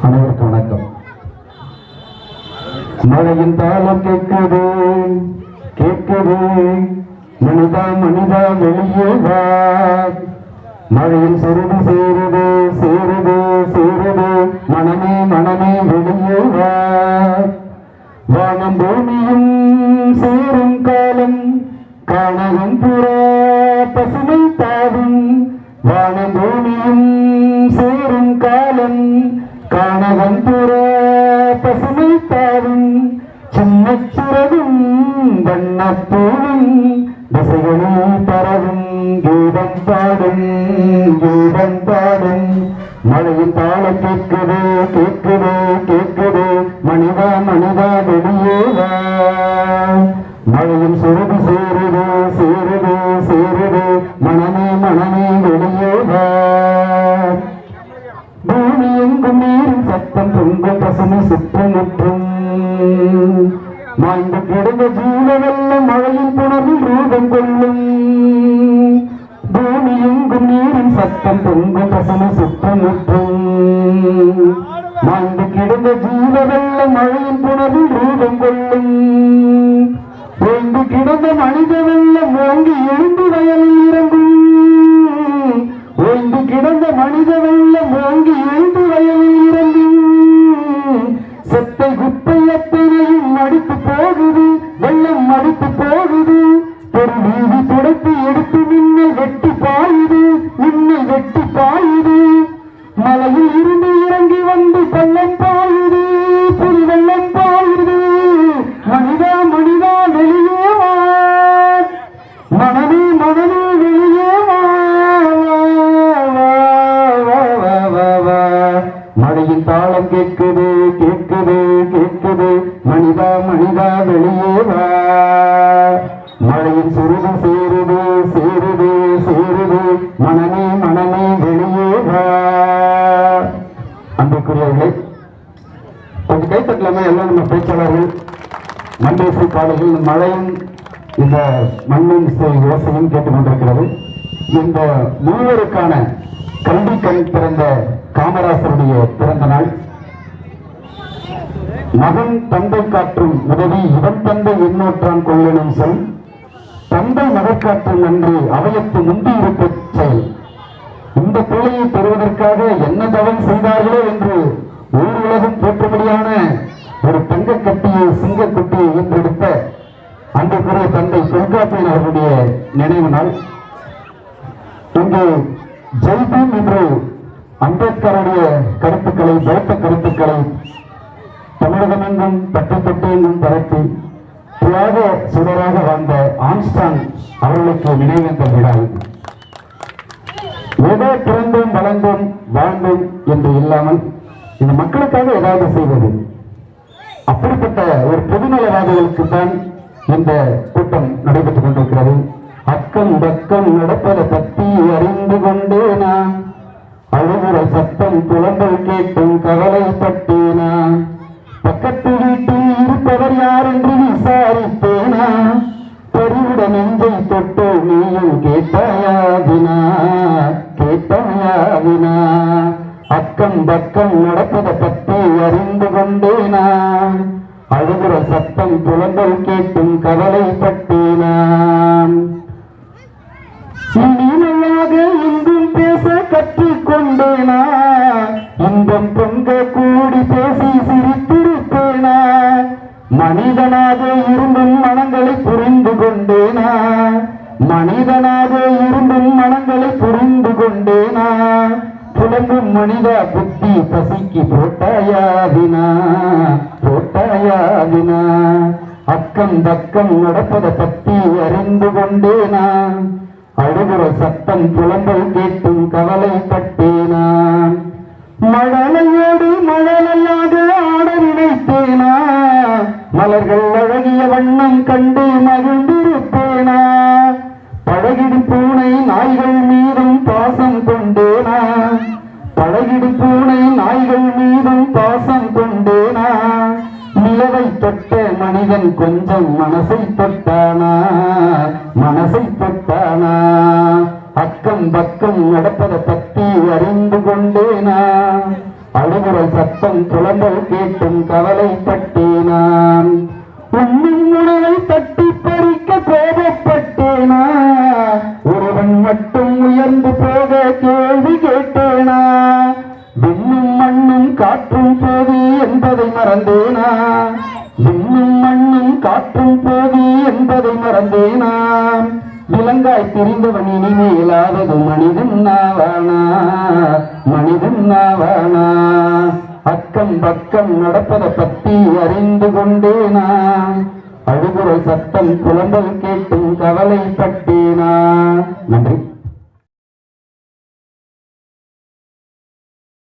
அனைவருக்கும் வணக்கம். மழையின் தாளம் கேட்குது கேட்குது, மனிதா மனிதா வெளியே வா. மழையின் சுருதி சேருது சேருது சேருது, மனமே மனமே வெளியே வா. வானம் பூமியும் சேரும் காலம், காணகம் புறா பசுமை தாவும். வானம் பூமியும் சேரும் காலம், காணகம் புறா பசுமை தாவும். சின்னச்சிறகும் வண்ணப்பூவும் திசைகளில் பரவும், கீதம் பாடும் கீதம் பாடும். மழையின் தாளம் கேட்குது கேட்குது கேட்குது, மனிதா மனிதா வெளியே வா. மழையின் சுருதி சேருது சேருது சேருது, மனமே மனமே வெளியே வா. பூமி எங்கும் நீரின் சத்தம் பொங்கும் பசுமை சுற்றமுற்றும், மாய்ந்து கிடந்த ஜீவ வெள்ளம் மழையின் புணர்வில் ரூபம் கொள்ளும். பூமி எங்கும் நீரின் சத்தம் பொங்கும் பசுமை சுற்றமுற்றும், மாய்ந்து கிடந்த ஜீவ வெள்ளம் மழையின் புணர்வில் ரூபம் கொள்ளும். ஓய்ந்து கிடந்த மனித வெள்ளம் ஓங்கி எழுந்து வயலில் இறங்கும். ஓய்ந்து கிடந்த மனித வெள்ளம் ஓங்கி எழுந்து வயலில் இறங்கும். செத்தை குப்பை எத்தனையும் அடித்து போகுது, வெள்ளம் அடித்து போகுது. ஒரு வீதி துடைத்து எடுத்து நின்னை வெட்டி பாயுது, நின்னை வெட்டி பாயுது. மலையில் இருந்து இறங்கி வந்து பள்ளம் பாயுது, புது வெள்ளம் பாயுது. மனிதா மனிதா வெளியே வா, மனமே மனமே வெளியே வா. மழையின் தாளம் கேட்குது கேட்குது கேட்குது, மனிதா மனிதா வெளியே வா. மழையின் சுருதி சேருது சேருது சேருது, மனமே மனமே வெளியே வா. அன்புக்குரியவர்களே, கொஞ்சம் கைத்தட்டலாமா? எல்லாம் நம்ம பேச்சாளர்கள் மண்டேசி காலையில் மழையும் இந்த மண்ணின் யோசனையும் கேட்டுக்கொண்டிருக்கிறது. இந்த மூவருக்கான கல்வி கண் பிறந்த காமராசருடைய பிறந்த நாள். மகன் தந்தை காற்றும் உதவி இவன் தந்தை எண்ணூற்றான் கொள்ளணும் சொல், தந்தை மகக்காற்றும் நன்றி அவையத்து முந்தி இருப்ப செயல். இந்த பிள்ளையை பெறுவதற்காக என்ன தவம் செய்தார்களோ என்று ஊர் உலகம் போற்றும்படியான ஒரு தங்க கட்டியை சிங்க குட்டியை ஈன்றெடுத்த அன்புக்குரிய தந்தை தொல்காப்பியன் அவர்களுடைய நினைவு நாள். இங்கு ஜெய்பீம் என்று அம்பேத்கருடைய கருத்துக்களை, பௌத்த கருத்துக்களை தமிழகமெங்கும் பட்டு தொட்டெங்கும் பரப்பி தியாக சுடராக வாழ்ந்த ஆம்ஸ்ட்ராங் அவர்களுக்கு நினைவேந்த விழா. ஏதோ பிறந்தோம் வளர்ந்தோம் வாழ்ந்தோம் என்று இல்லாமல் இந்த மக்களுக்காக ஏதாவது செய்வது, அப்படிப்பட்ட ஒரு பொதுநலவாதிகளுக்கு தான் இந்த கூட்டம் நடைபெற்றுக் கொண்டிருக்கிறது. அக்கம் பக்கம் நடப்பதை பற்றி அறிந்து கொண்டேனா, அழுகுற சத்தம் புலம்பல் கேட்டும் கவலைப்பட்டேனா, பக்கத்து வீட்டில் இருப்பவர் யார் என்று விசாரித்தேனா, பெருவிட நெஞ்சை தொட்டு நீயும் கேட்டாயாவினா கேட்டாயாவினா. அக்கம் பக்கம் நடப்பதை பற்றி அறிந்து கொண்டேனா, அழுகுற சத்தம் புலம்பல் கேட்டும் கவலைப்பட்டேனா. இனிமையாக எங்கும் பேச கற்றுக்கொண்டேனா, இன்பம் பொங்க கூடி பேசி சிரித்திருப்பேனா. மனிதனாக இருந்தும் மனங்களை புரிந்து கொண்டேனா, மனிதனாக இருந்தும் மனங்களை புரிந்து கொண்டேனா. புலம்பும் மனித புத்தி பசிக்கு போட்டாயாவினா போட்டாயாவினா. அக்கம் பக்கம் நடப்பதை பற்றி அறிந்து கொண்டேனா, அழுகுற சத்தம் புலம்பல் கேட்டும் கவலைப்பட்டேனா. மழலையோடு மழலையாக ஆட நினைத்தேனா, மலர்கள் அழகிய வண்ணம் கண்டு மகிழ்ந்திருப்பேனா. பழகிடும் பூனை நாய்கள் மீதும் பாசம் கொண்டேனா, பழகிடும் பூனை நாய்கள் மீதும் பாசம் கொண்டேனா. நிலவை தொட்ட மனிதன் கொஞ்சம் மனசை தொட்டானா, மனசை தொட்டானா. அக்கம் பக்கம் நடப்பதை பற்றி அறிந்து கொண்டேனா, அழுகுரல் சத்தம் புலம்பல் கேட்டும் கவலைப்பட்டேனான். உண்ணும் உணவை தட்டி பறிக்க கோபப்பட்டேனா, ஒருவன் மட்டும் உயர்ந்து போக கேள்வி கேட்டேனா, விண்ணும் மண்ணும் காற்றும் போதி என்பதை மறந்தேனா, விண்ணும் மண்ணும் காற்றும் போதி என்பதை மறந்தேனா, விலங்காய் திரிந்தவன் இனிமேலாவது மனிதன் நாவானா, மனிதன் நாவானா, அக்கம் பக்கம் நடப்பதை பற்றி அறிந்து கொண்டேனா, அழுகுரல் சத்தம் புலம்பல் கேட்டும் கவலைப்பட்டேனா. நன்றி.